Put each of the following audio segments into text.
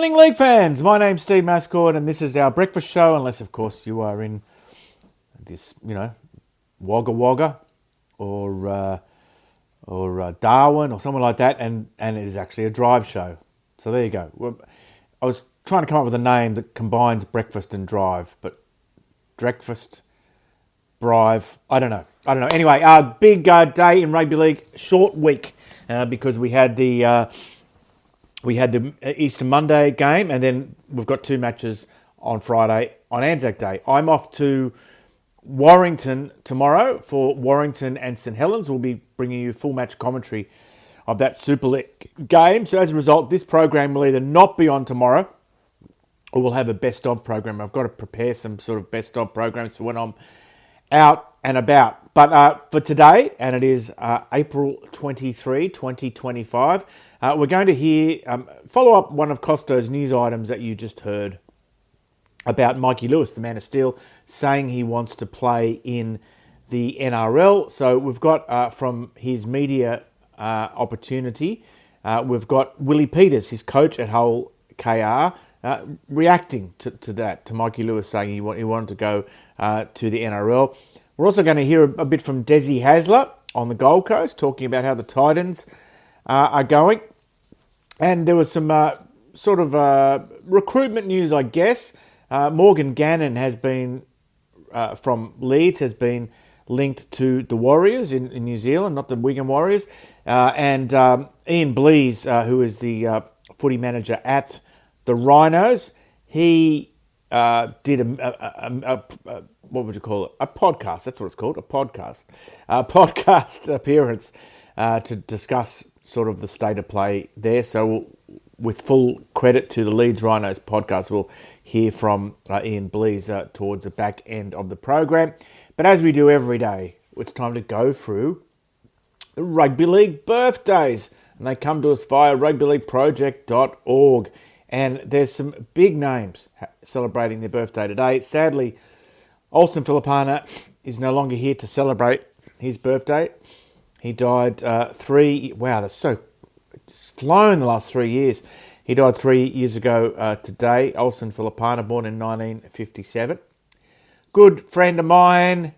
Morning, League fans. My name's Steve Mascord, and this is our breakfast show. Unless, of course, you are in this, Wagga Wagga or Darwin or somewhere like that, and it is actually a drive show. So there you go. I was trying to come up with a name that combines breakfast and drive, but breakfast, drive, I don't know. Anyway, big day in rugby league, short week because we had the Easter Monday game, and then we've got two matches on Friday on Anzac Day. I'm off to Warrington tomorrow for Warrington and St Helens. We'll be bringing you full match commentary of that Super League game. So as a result, this program will either not be on tomorrow or we'll have a best of program. I've got to prepare some sort of best of programs for when I'm out and about. But for today, and it is April 23, 2025, we're going to hear, follow up one of Costo's news items that you just heard about Mikey Lewis, the man of steel, saying he wants to play in the NRL. So we've got from his media opportunity, we've got Willie Peters, his coach at Hull KR, reacting to that, to Mikey Lewis saying he wanted to go to the NRL. We're also going to hear a bit from Desi Hasler on the Gold Coast, talking about how the Titans are going. And there was some sort of recruitment news, I guess. Morgan Gannon has been, from Leeds, has been linked to the Warriors in New Zealand, not the Wigan Warriors. And Ian Blease, who is the footy manager at the Rhinos, he did a what would you call it? A podcast. That's what it's called. A podcast appearance to discuss sort of the state of play there. So with full credit to the Leeds Rhinos podcast, we'll hear from Ian Blease towards the back end of the program. But as we do every day, it's time to go through the rugby league birthdays. And they come to us via rugbyleagueproject.org. And there's some big names celebrating their birthday today. Sadly, Olsen Filipana is no longer here to celebrate his birthday. He died it's flown the last 3 years. He died 3 years ago today. Olsen Filipana, born in 1957. Good friend of mine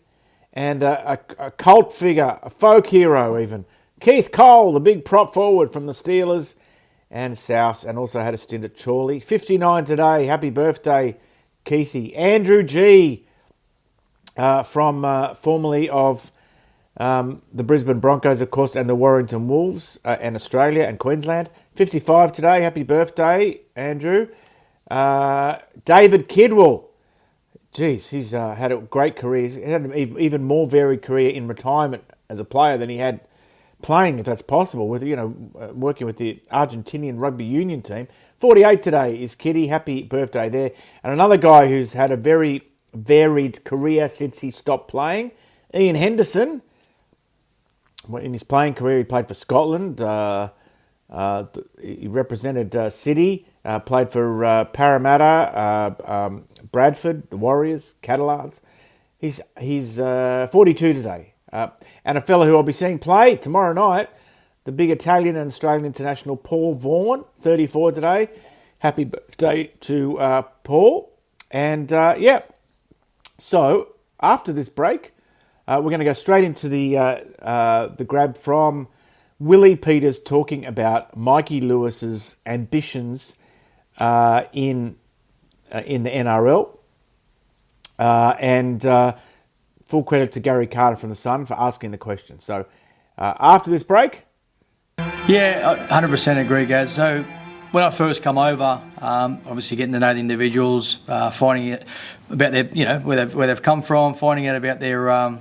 and a cult figure, a folk hero even. Keith Cole, the big prop forward from the Steelers and Souths, and also had a stint at Chorley. 59 today. Happy birthday, Keithy. Andrew G, from formerly of the Brisbane Broncos, of course, and the Warrington Wolves, and Australia and Queensland. 55 today. Happy birthday, Andrew. David Kidwell. Geez, he's had a great career. He's had an even more varied career in retirement as a player than he had playing, if that's possible, with working with the Argentinian rugby union team. 48 today is Kitty. Happy birthday there. And another guy who's had a very varied career since he stopped playing, Ian Henderson. In his playing career, he played for Scotland. He represented City, played for Parramatta, Bradford, the Warriors, Catalans. He's 42 today. And a fellow who I'll be seeing play tomorrow night, the big Italian and Australian international Paul Vaughan, 34 today. Happy birthday to Paul. And so after this break, we're going to go straight into the grab from Willie Peters talking about Mikey Lewis's ambitions in the NRL, and full credit to Gary Carter from The Sun for asking the question. So after this break. Yeah, 100% agree, Gaz. So when I first come over, obviously getting to know the individuals, finding out about their, where they've come from, finding out about their,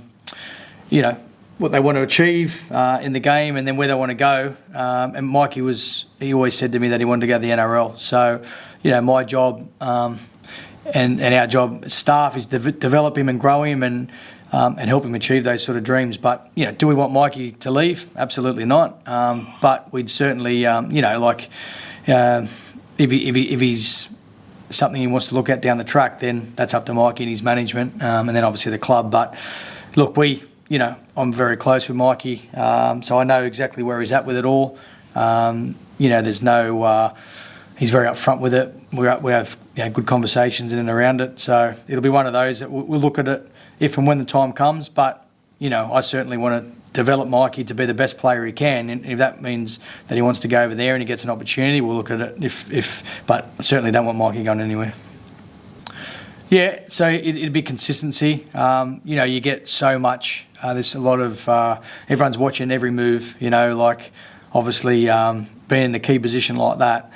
what they want to achieve in the game, and then where they want to go. And Mikey he always said to me that he wanted to go to the NRL. So, my job and our job as staff is to develop him and grow him and help him achieve those sort of dreams. But, do we want Mikey to leave? Absolutely not. But we'd certainly, if he's something he wants to look at down the track, then that's up to Mikey and his management, and then obviously the club. But look, I'm very close with Mikey, so I know exactly where he's at with it all. There's no he's very upfront with it. We have good conversations in and around it. So it'll be one of those that we'll look at it if and when the time comes. But, I certainly want to develop Mikey to be the best player he can. And if that means that he wants to go over there and he gets an opportunity, we'll look at it. But I certainly don't want Mikey going anywhere. Yeah, so it'd be consistency. You get so much. There's a lot of everyone's watching every move. Obviously being in a key position like that,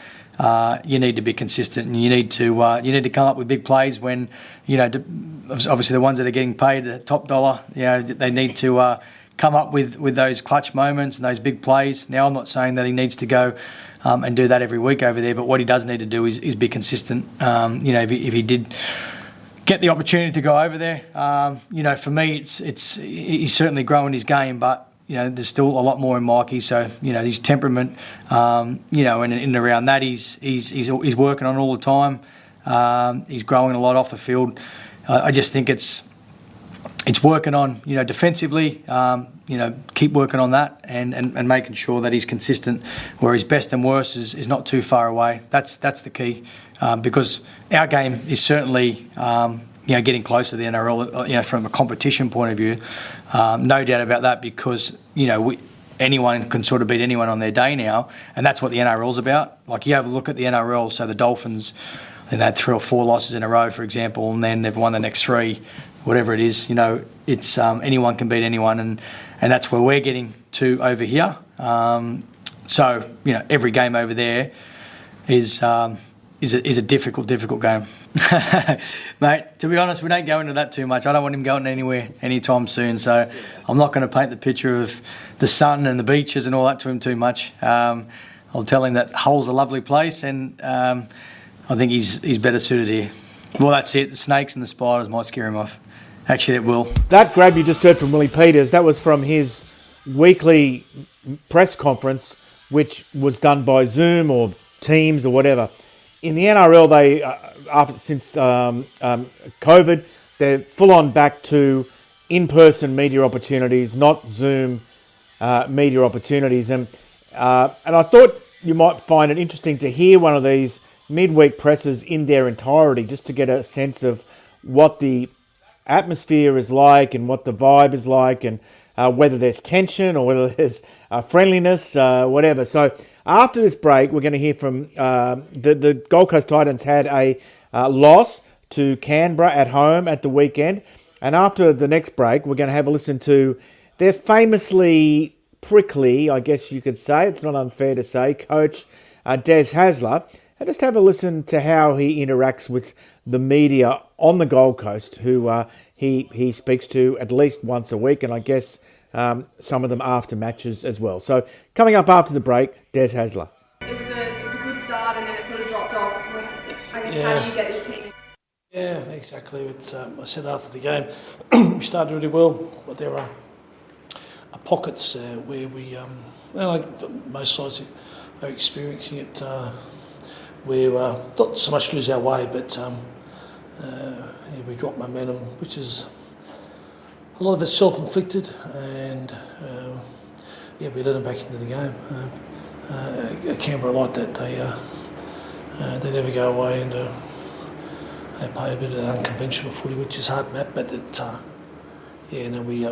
you need to be consistent, and you need to come up with big plays when obviously the ones that are getting paid the top dollar. They need to come up with those clutch moments and those big plays. Now, I'm not saying that he needs to go and do that every week over there, but what he does need to do is be consistent. If he did get the opportunity to go over there, for me, he's certainly growing his game, but there's still a lot more in Mikey. So his temperament, and in and around that, he's working on all the time. He's growing a lot off the field. I just think it's working on defensively. Keep working on that and making sure that he's consistent, where his best and worst is not too far away. That's the key, because our game is certainly getting close to the NRL. From a competition point of view, no doubt about that, because anyone can sort of beat anyone on their day now, and that's what the NRL's about. Like, you have a look at the NRL, so the Dolphins, they had 3 or 4 losses in a row, for example, and then they've won the next 3, whatever it is. It's anyone can beat anyone, and that's where we're getting to over here. So every game over there is a difficult game. Mate, to be honest, we don't go into that too much. I don't want him going anywhere anytime soon, so I'm not going to paint the picture of the sun and the beaches and all that to him too much. I'll tell him that Hull's a lovely place, and I think he's better suited here. Well, that's it. The snakes and the spiders might scare him off. Actually, it will. That grab you just heard from Willie Peters, that was from his weekly press conference, which was done by Zoom or Teams or whatever. In the NRL, since COVID, they're full on back to in-person media opportunities, not Zoom media opportunities. And I thought you might find it interesting to hear one of these midweek presses in their entirety, just to get a sense of what the atmosphere is like and what the vibe is like, and whether there's tension or whether there's friendliness, whatever. So after this break, we're going to hear from the Gold Coast Titans had a loss to Canberra at home at the weekend. And after the next break, we're going to have a listen to their famously prickly, I guess you could say, it's not unfair to say, coach Des Hasler. And just have a listen to how he interacts with the media on the Gold Coast, who he speaks to at least once a week, and I guess some of them after matches as well. So coming up after the break, Des Hasler. It was a good start, and then it sort of dropped off. How do you get this team? Yeah, exactly. I said after the game, we started really well, but there are pockets where we, like most sides are experiencing it, where not so much lose our way, but we drop momentum, which is a lot of it's self-inflicted, and we let them back into the game. Canberra like that, they never go away, and they play a bit of unconventional footy, which is hard, Matt. But we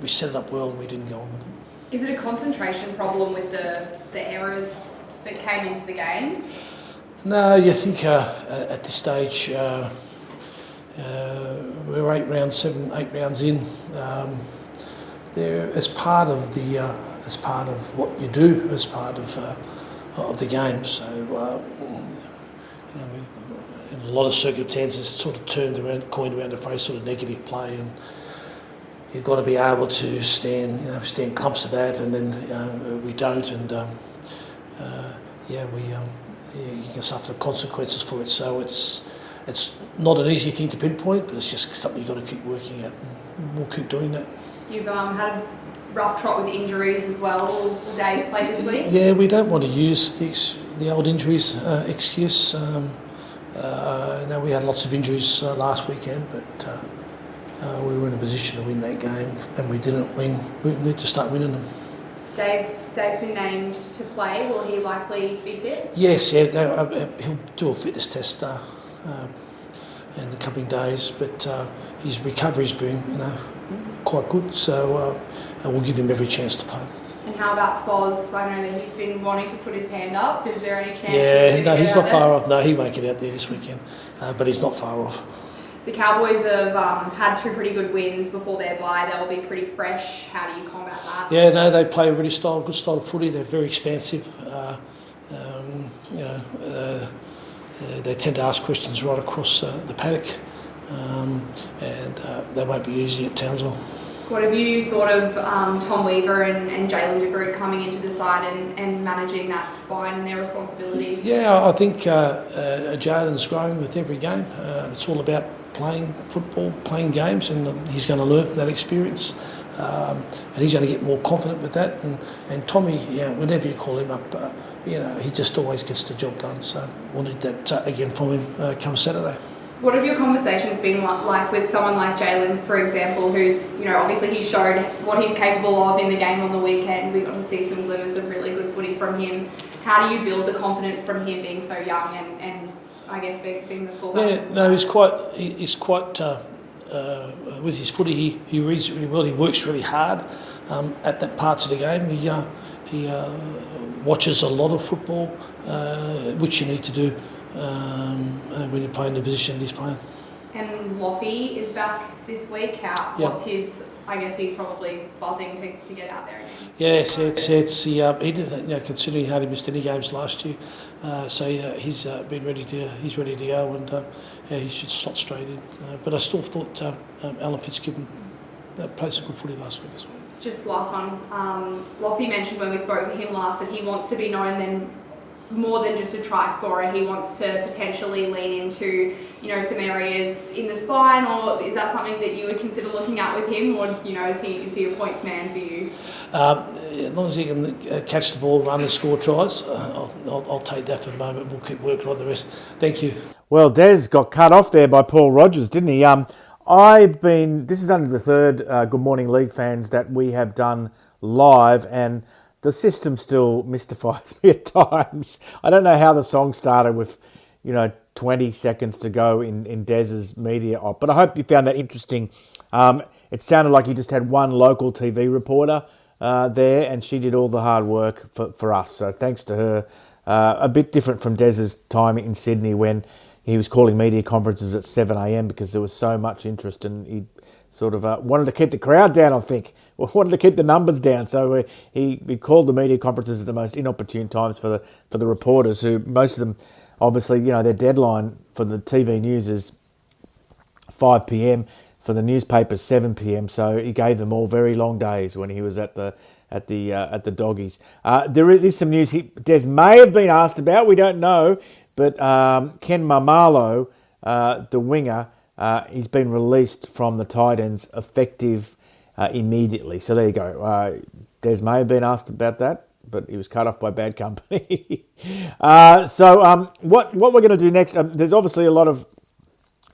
set it up well, and we didn't go on with it. Is it a concentration problem with the errors that came into the game? No, you think at this stage we're 8 rounds in. As part of what you do, as part of the game. So in a lot of circumstances, sort of coined around a phrase, sort of negative play, and you've got to be able to stand clumps of that, and then we don't, and you can suffer the consequences for it. So it's not an easy thing to pinpoint, but it's just something you've got to keep working at, and we'll keep doing that. You've had a rough trot with injuries as well. Will Dave play this week? Yeah, we don't want to use the old injuries excuse. We had lots of injuries last weekend, but we were in a position to win that game, and we didn't win. We need to start winning them. Dave, Dave's been named to play. Will he likely be fit? Yes, yeah, he'll do a fitness test in the coming days, but his recovery's been, quite good, so we'll give him every chance to play. And how about Foz? I know that he's been wanting to put his hand up. Is there any chance? Yeah, no, he's not far off. No, he won't get out there this weekend, but he's not far off. The Cowboys have had 2 pretty good wins before their bye. They'll be pretty fresh. How do you combat that? Yeah, no, they play a really good style of footy. They're very expansive. They tend to ask questions right across the paddock, and they won't be easy at Townsville. What have you thought of Tom Weaver and Jalen DeGroot coming into the side and managing that spine and their responsibilities? Yeah, I think Jalen's growing with every game. It's all about playing football, playing games, and he's going to learn that experience. And he's going to get more confident with that. And Tommy, whenever you call him up, he just always gets the job done. So we'll need that again from him come Saturday. What have your conversations been like with someone like Jalen, for example, who's, obviously he showed what he's capable of in the game on the weekend. We got to see some glimmers of really good footy from him. How do you build the confidence from him being so young and I guess being the fullback? Yeah, no, he's quite with his footy. He reads it really well. He works really hard at that parts of the game. He watches a lot of football, which you need to do when you're playing the position he's playing. And Loffy is back this week. What's his? I guess he's probably buzzing to get out there again. Yes, he did. Considering he hardly missed any games last year, he's been ready to. He's ready to go, and he should slot straight in. But I still thought Alan Fitzgibbon played some good footy last week as well. Just last one. Loffy mentioned when we spoke to him last that he wants to be known then more than just a try scorer. He wants to potentially lean into, some areas in the spine, or is that something that you would consider looking at with him, or, is he a points man for you? As long as he can catch the ball, run and score tries, I'll take that for the moment. We'll keep working on the rest. Thank you. Well, Des got cut off there by Paul Rogers, didn't he? This is only the third Good Morning League fans that we have done live, and the system still mystifies me at times. I don't know how the song started with, 20 seconds to go in Dez's media op, but I hope you found that interesting. It sounded like he just had one local TV reporter there, and she did all the hard work for us. So thanks to her. A bit different from Dez's time in Sydney when he was calling media conferences at 7 a.m. because there was so much interest, and he sort of wanted to keep the crowd down, I think. Wanted to keep the numbers down. So he called the media conferences at the most inopportune times for the reporters, who most of them, obviously, their deadline for the TV news is 5 p.m, for the newspapers 7 p.m. So he gave them all very long days when he was at the doggies. There is some news Des may have been asked about. We don't know, but Ken Mamalo, the winger, he's been released from the tight ends effective immediately. So there you go. Des may have been asked about that, but he was cut off by bad company. What we're going to do next, there's obviously a lot of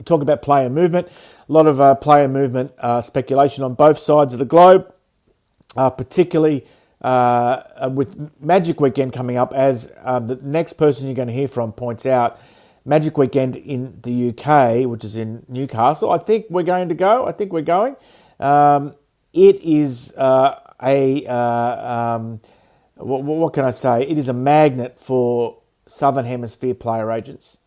talk about player movement, a lot of player movement speculation on both sides of the globe, particularly with Magic Weekend coming up, as the next person you're going to hear from points out. Magic Weekend in the UK, which is in Newcastle. I think we're going to go. It is what can I say? It is a magnet for Southern Hemisphere player agents.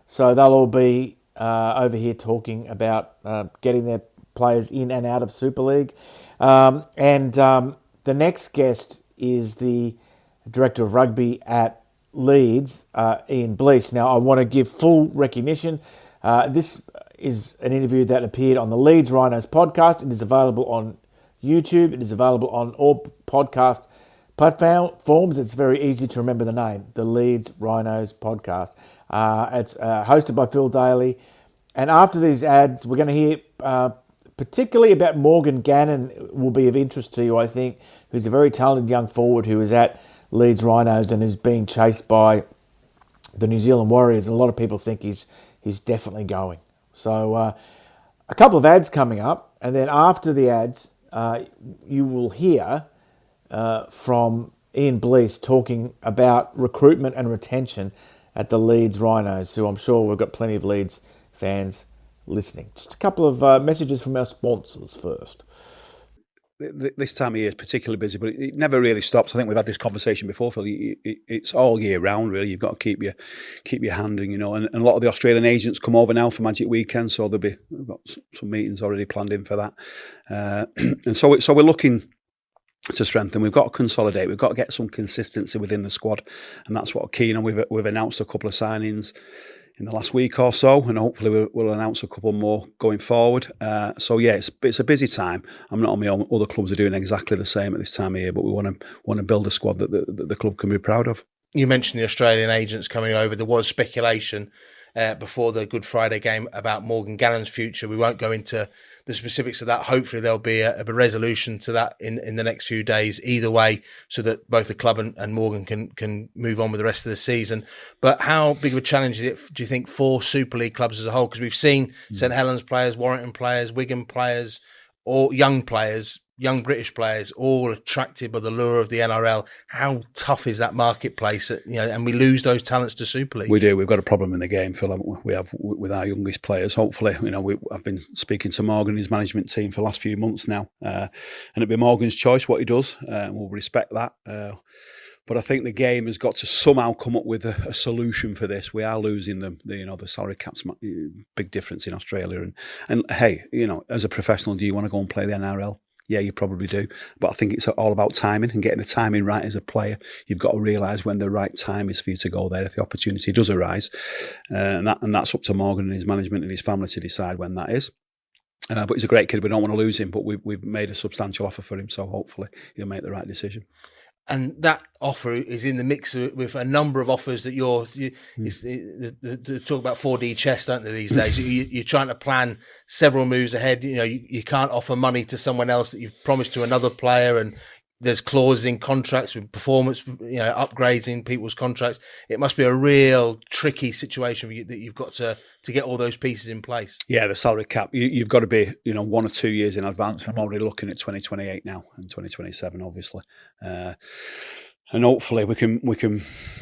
So they'll all be over here talking about getting their players in and out of Super League. The next guest is the Director of Rugby at Leeds, Ian Blease. Now, I want to give full recognition. This is an interview that appeared on the Leeds Rhinos podcast. It is available on YouTube. It is available on all podcast platforms. It's very easy to remember the name, the Leeds Rhinos podcast. It's hosted by Phil Daly. And after these ads, we're going to hear particularly about Morgan Gannon. Will be of interest to you, I think, who's a very talented young forward who is at Leeds Rhinos and is being chased by the New Zealand Warriors. A lot of people think he's definitely going. So a couple of ads coming up, and then after the ads, you will hear from Ian Blease talking about recruitment and retention at the Leeds Rhinos, who I'm sure we've got plenty of Leeds fans listening. Just a couple of messages from our sponsors first. This time of year is particularly busy, but it never really stops. I think we've had this conversation before, Phil. It's all year round, really. You've got to keep your hand in, you know. And a lot of the Australian agents come over now for Magic Weekend, so we've got some meetings already planned in for that. And so we're looking to strengthen. We've got to consolidate. We've got to get some consistency within the squad, and that's what we're keen on. We've announced a couple of signings in the last week or so, and hopefully we'll announce a couple more going forward. So yeah, it's a busy time. I'm not on my own. Other clubs are doing exactly the same at this time of year, but we want to build a squad that the club can be proud of. You mentioned the Australian agents coming over. There was speculation before the Good Friday game about Morgan Gannon's future. We won't go into the specifics of that. Hopefully there'll be a resolution to that in the next few days, either way, so that both the club and Morgan can move on with the rest of the season. But how big of a challenge is it, do you think, for Super League clubs as a whole? Because we've seen St Helens players, Warrington players, Wigan players, or young British players, all attracted by the lure of the NRL. How tough is that marketplace? And we lose those talents to Super League. We do. We've got a problem in the game, Phil. We have with our youngest players. Hopefully, I've been speaking to Morgan and his management team for the last few months now, and it'll be Morgan's choice what he does. We'll respect that. But I think the game has got to somehow come up with a solution for this. We are losing the salary cap's big difference in Australia. And hey, as a professional, do you want to go and play the NRL? Yeah, you probably do. But I think it's all about timing and getting the timing right as a player. You've got to realise when the right time is for you to go there if the opportunity does arise. And that's up to Morgan and his management and his family to decide when that is. But he's a great kid. We don't want to lose him, but we've made a substantial offer for him. So hopefully he'll make the right decision. And that offer is in the mix with a number of offers that they talk about 4D chess, don't they, these days? You're trying to plan several moves ahead. You can't offer money to someone else that you've promised to another player, and there's clauses in contracts with performance, upgrades in people's contracts. It must be a real tricky situation for you that you've got to get all those pieces in place. Yeah, the salary cap, you've got to be, 1 or 2 years in advance. I'm already looking at 2028 now and 2027, obviously. And hopefully we can,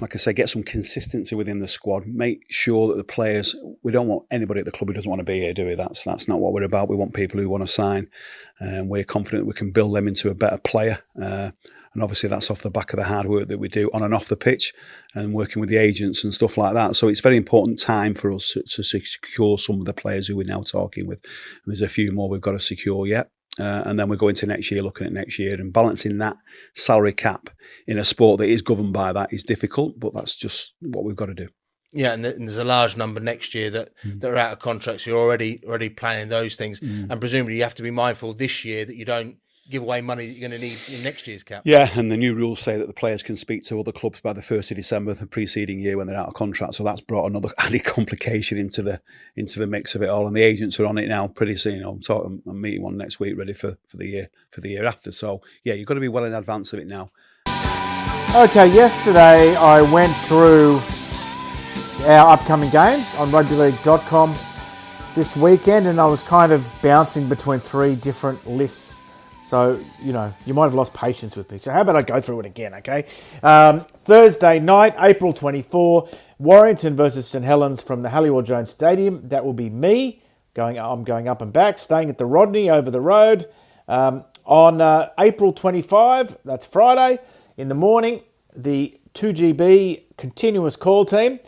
like I say, get some consistency within the squad. Make sure that the players, we don't want anybody at the club who doesn't want to be here, do we? That's not what we're about. We want people who want to sign, and we're confident we can build them into a better player. And obviously that's off the back of the hard work that we do on and off the pitch and working with the agents and stuff like that. So it's a very important time for us to secure some of the players who we're now talking with. And there's a few more we've got to secure yet. And then we're going to next year, looking at next year, and balancing that salary cap in a sport that is governed by that is difficult, but that's just what we've got to do. Yeah, and there's a large number next year that are out of contracts. So you're already planning those things, and presumably you have to be mindful this year that you don't give away money that you're going to need in next year's cap. Yeah, and the new rules say that the players can speak to other clubs by the 1st of December, the preceding year when they're out of contract. So that's brought another added complication into the mix of it all. And the agents are on it now pretty soon. I'm meeting one next week ready for the year after. So yeah, you've got to be well in advance of it now. Okay, yesterday I went through our upcoming games on rugbyleague.com this weekend, and I was kind of bouncing between 3 different lists. So, you might have lost patience with me. So how about I go through it again, okay? Thursday night, April 24, Warrington versus St Helens from the Halliwell Jones Stadium. That will be me. I'm going up and back, staying at the Rodney over the road. On April 25, that's Friday, in the morning, the 2GB continuous call team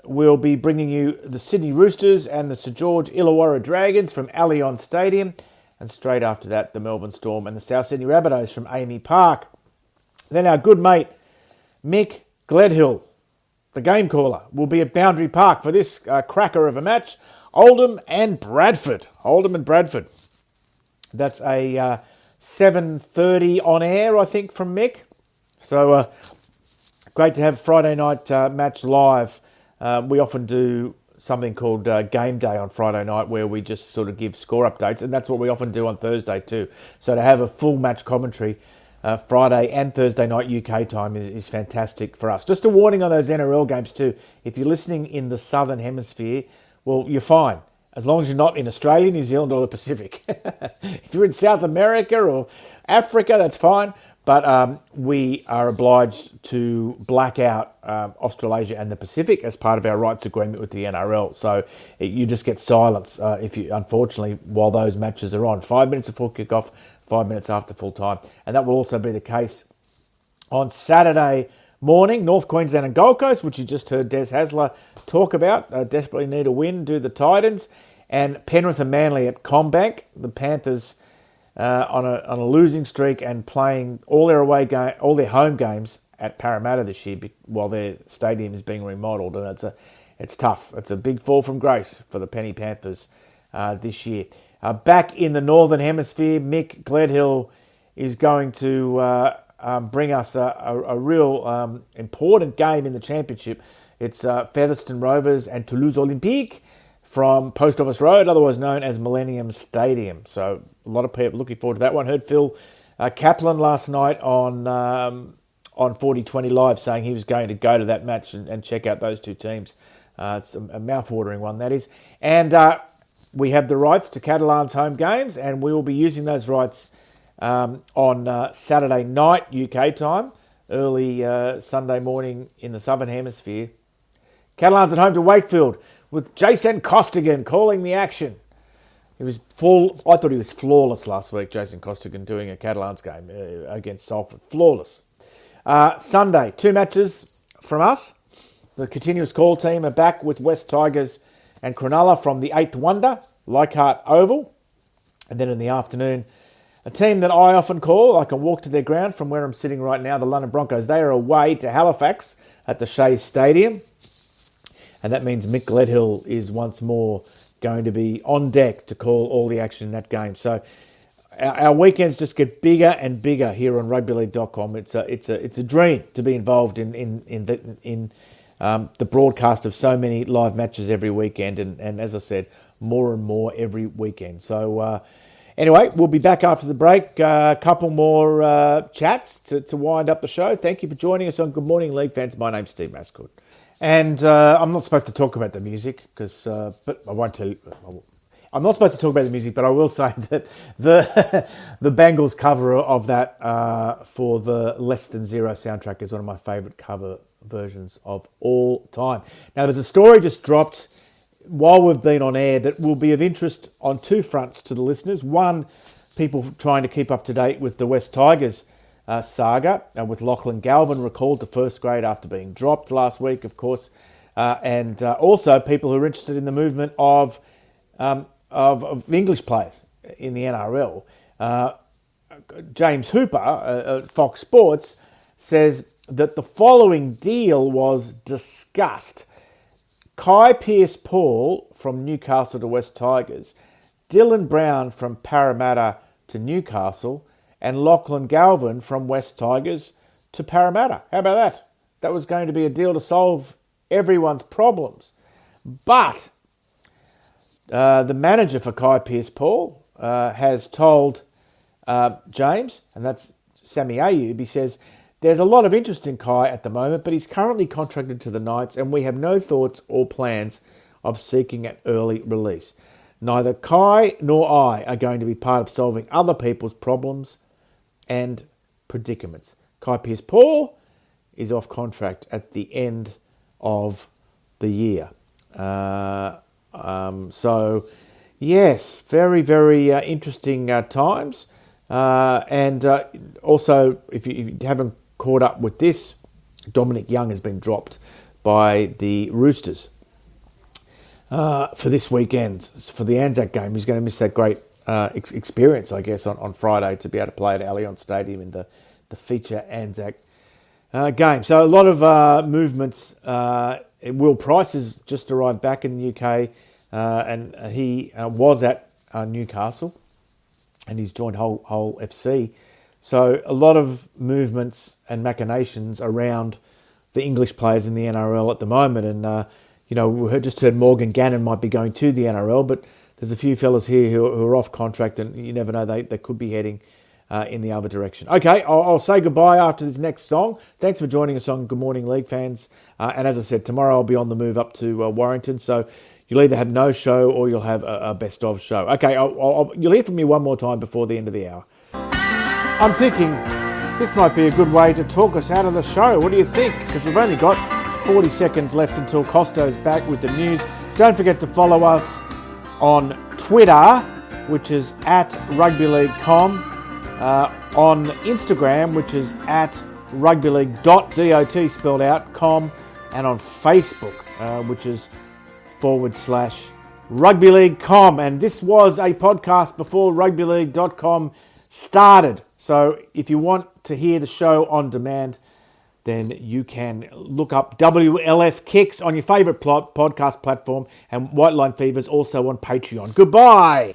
will be bringing you the Sydney Roosters and the Sir George Illawarra Dragons from Allianz Stadium. And straight after that, the Melbourne Storm and the South Sydney Rabbitohs from Amy Park. Then our good mate, Mick Gledhill, the game caller, will be at Boundary Park for this cracker of a match. Oldham and Bradford. That's a 7:30 on air, I think, from Mick. So great to have Friday night match live. We often do something called Game Day on Friday night, where we just sort of give score updates, and that's what we often do on Thursday too. So to have a full match commentary Friday and Thursday night UK time is fantastic for us. Just a warning on those NRL games too. If you're listening in the Southern Hemisphere, well, you're fine. As long as you're not in Australia, New Zealand or the Pacific. If you're in South America or Africa, that's fine. But we are obliged to black out Australasia and the Pacific as part of our rights agreement with the NRL. So you just get silence unfortunately, while those matches are on. 5 minutes before kickoff, 5 minutes after full time. And that will also be the case on Saturday morning, North Queensland and Gold Coast, which you just heard Des Hasler talk about. Desperately need a win, do the Titans. And Penrith and Manly at CommBank. The Panthers on a losing streak and playing all their home games at Parramatta this year while their stadium is being remodelled, and it's tough. It's a big fall from grace for the Penny Panthers this year. Back in the Northern Hemisphere, Mick Gledhill is going to bring us a real important game in the championship. It's Featherston Rovers and Toulouse Olympique from Post Office Road, otherwise known as Millennium Stadium. So a lot of people looking forward to that one. Heard Phil Kaplan last night on 4020 Live saying he was going to go to that match and check out those two teams. It's a mouth-watering one, that is. And we have the rights to Catalan's home games, and we will be using those rights on Saturday night UK time, early Sunday morning in the Southern Hemisphere. Catalan's at home to Whitfield, with Jason Costigan calling the action. I thought he was flawless last week, Jason Costigan, doing a Catalans game against Salford. Flawless. Sunday, 2 matches from us. The continuous call team are back with West Tigers and Cronulla from the 8th Wonder, Leichhardt Oval. And then in the afternoon, a team that I often call, I can walk to their ground from where I'm sitting right now, the London Broncos. They are away to Halifax at the Shea Stadium. And that means Mick Gledhill is once more going to be on deck to call all the action in that game. So our weekends just get bigger and bigger here on rugbyleague.com. It's a dream to be involved in the broadcast of so many live matches every weekend. And as I said, more and more every weekend. So anyway, we'll be back after the break. A couple more chats to wind up the show. Thank you for joining us on Good Morning League fans. My name's Steve Mascoud. And I'm not supposed to talk about the music, but I won't tell you. I'm not supposed to talk about the music, but I will say that the Bangles cover of that for the Less Than Zero soundtrack is one of my favourite cover versions of all time. Now, there's a story just dropped while we've been on air that will be of interest on 2 fronts to the listeners. One, people trying to keep up to date with the West Tigers saga, with Lachlan Galvin recalled to first grade after being dropped last week, of course, and also people who are interested in the movement of English players in the NRL. James Hooper, Fox Sports, says that the following deal was discussed. Kai Pearce-Paul from Newcastle to West Tigers, Dylan Brown from Parramatta to Newcastle, and Lachlan Galvin from West Tigers to Parramatta. How about that? That was going to be a deal to solve everyone's problems. But the manager for Kai Pearce-Paul has told James, and that's Sammy Ayub, he says, there's a lot of interest in Kai at the moment, but he's currently contracted to the Knights and we have no thoughts or plans of seeking an early release. Neither Kai nor I are going to be part of solving other people's problems and predicaments. Kai Pearce-Paul is off contract at the end of the year. So, yes, very, very interesting times. And also, if you haven't caught up with this, Dominic Young has been dropped by the Roosters for this weekend, for the Anzac game. He's going to miss that great experience, I guess, on Friday to be able to play at Allianz Stadium in the feature Anzac game. So a lot of movements. Will Price has just arrived back in the UK, and he was at Newcastle, and he's joined Hull FC. So a lot of movements and machinations around the English players in the NRL at the moment. And, we just heard Morgan Gannon might be going to the NRL, but there's a few fellas here who are off contract, and you never know, they could be heading in the other direction. Okay, I'll say goodbye after this next song. Thanks for joining us on Good Morning League fans. And as I said, tomorrow I'll be on the move up to Warrington, so you'll either have no show or you'll have a best of show. Okay, you'll hear from me one more time before the end of the hour. I'm thinking this might be a good way to talk us out of the show. What do you think? Because we've only got 40 seconds left until Costo's back with the news. Don't forget to follow us on Twitter, which is @rugbyleaguecom, on Instagram, which is @rugbyleague.dot spelled out com, and on Facebook, which is /rugbyleaguecom. And this was a podcast before rugbyleague.com started. So if you want to hear the show on demand, then you can look up WLF Kicks on your favourite podcast platform, and White Line Fever's also on Patreon. Goodbye!